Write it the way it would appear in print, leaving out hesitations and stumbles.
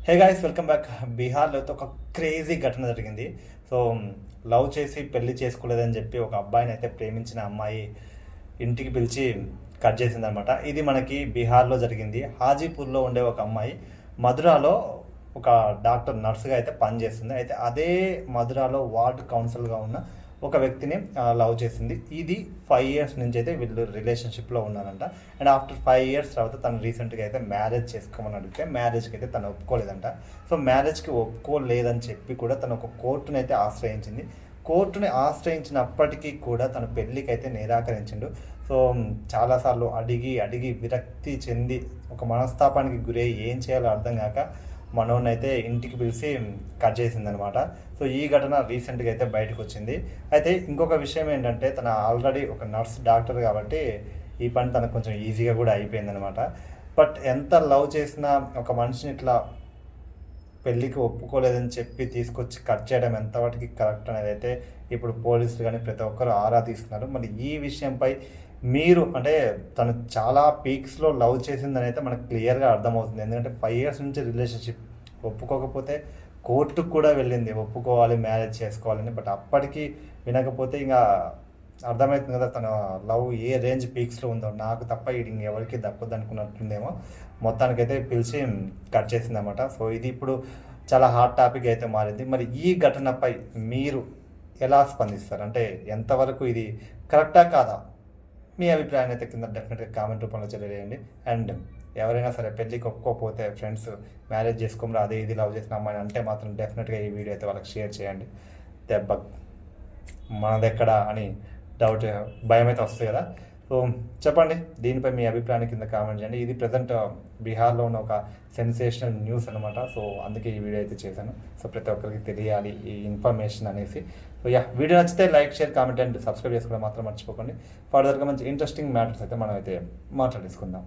Hey guys, welcome back. బీహార్లో అయితే ఒక క్రేజీ ఘటన జరిగింది. సో లవ్ చేసి పెళ్లి చేసుకోలేదని చెప్పి ఒక అబ్బాయిని అయితే ప్రేమించిన అమ్మాయి ఇంటికి పిలిచి కట్ చేసిందనమాట. ఇది మనకి బీహార్లో జరిగింది. హాజీపూర్లో ఉండే ఒక అమ్మాయి మధురాలో ఒక డాక్టర్ నర్సుగా అయితే పనిచేస్తుంది. అయితే అదే మధురాలో వార్డ్ కౌన్సిల్గా ఉన్న ఒక వ్యక్తిని లవ్ చేసింది. ఇది 5 years నుంచి అయితే వీళ్ళు రిలేషన్షిప్లో ఉన్నారంట. అండ్ ఆఫ్టర్ 5 years తర్వాత తను రీసెంట్గా అయితే మ్యారేజ్ చేసుకోమని అడిగితే మ్యారేజ్కి అయితే తను ఒప్పుకోలేదంట. సో మ్యారేజ్కి ఒప్పుకోలేదని చెప్పి కూడా తను ఒక కోర్టుని అయితే ఆశ్రయించింది. కోర్టుని ఆశ్రయించినప్పటికీ కూడా తన పెళ్ళికి అయితే నిరాకరించిండు. సో చాలాసార్లు అడిగి అడిగి విరక్తి చెంది ఒక మనస్తాపానికి గురై ఏం చేయాలో అర్థం కాక మనోన్ని అయితే ఇంటికి పిలిచి కట్ చేసిందనమాట. సో ఈ ఘటన రీసెంట్గా అయితే బయటకు వచ్చింది. అయితే ఇంకొక విషయం ఏంటంటే తన ఆల్రెడీ ఒక నర్స్ డాక్టర్ కాబట్టి ఈ పని తనకు కొంచెం ఈజీగా కూడా అయిపోయిందనమాట. బట్ ఎంత లవ్ చేసినా ఒక మనిషిని ఇట్లా పెళ్ళికి ఒప్పుకోలేదని చెప్పి తీసుకొచ్చి కట్ చేయడం ఎంతవాటికి కరెక్ట్ అనేది అయితే ఇప్పుడు పోలీసులు కానీ ప్రతి ఒక్కరు ఆరా తీస్తున్నారు. మరి ఈ విషయంపై మీరు అంటే తను చాలా పీక్స్లో లవ్ చేసిందని అయితే మనకు క్లియర్గా అర్థమవుతుంది. ఎందుకంటే 5 years నుంచి రిలేషన్షిప్ ఒప్పుకోకపోతే కోర్టుకు కూడా వెళ్ళింది, ఒప్పుకోవాలి మ్యారేజ్ చేసుకోవాలని. బట్ అప్పటికి వినకపోతే ఇంకా అర్థమవుతుంది కదా తన లవ్ ఏ రేంజ్ పీక్స్లో ఉందో. నాకు తప్ప ఇది ఎవరికి దక్కదు అనుకున్నట్టుందేమో. మొత్తానికైతే పిలిచి కట్ చేసిందన్నమాట. సో ఇది ఇప్పుడు చాలా హాట్ టాపిక్ అయితే మారింది. మరి ఈ ఘటనపై మీరు ఎలా స్పందిస్తారు? అంటే ఎంతవరకు ఇది కరెక్టా కాదా? మీ అభిప్రాయాన్ని అయితే కింద డెఫినెట్గా కామెంట్ రూపంలో తెలియజేయండి. అండ్ ఎవరైనా సరే పెళ్ళికి ఒప్పుకోకపోతే ఫ్రెండ్స్ మ్యారేజ్ చేసుకోమరా అదే ఇది లవ్ చేసిన అమ్మాయిని అంటే మాత్రం డెఫినెట్గా ఈ వీడియో అయితే వాళ్ళకి షేర్ చేయండి. దెబ్బ మనదెక్కడ అని డౌట్ భయం అయితే వస్తుంది కదా. సో చెప్పండి, దీనిపై మీ అభిప్రాయాన్ని కింద కామెంట్ చేయండి. ఇది ప్రజెంట్ బీహార్లో ఉన్న ఒక సెన్సేషనల్ న్యూస్ అనమాట. సో అందుకే ఈ వీడియో అయితే చేశాను. సో ప్రతి ఒక్కరికి తెలియాలి ఈ ఇన్ఫర్మేషన్ అనేసి. సో వీడియో నచ్చితే like, share, comment and subscribe చేసుకోవడం మాత్రం మర్చిపోకండి. ఫర్దర్గా మంచి ఇంట్రెస్టింగ్ మ్యాటర్స్ అయితే మనం అయితే మాట్లాడేసుకుందాం.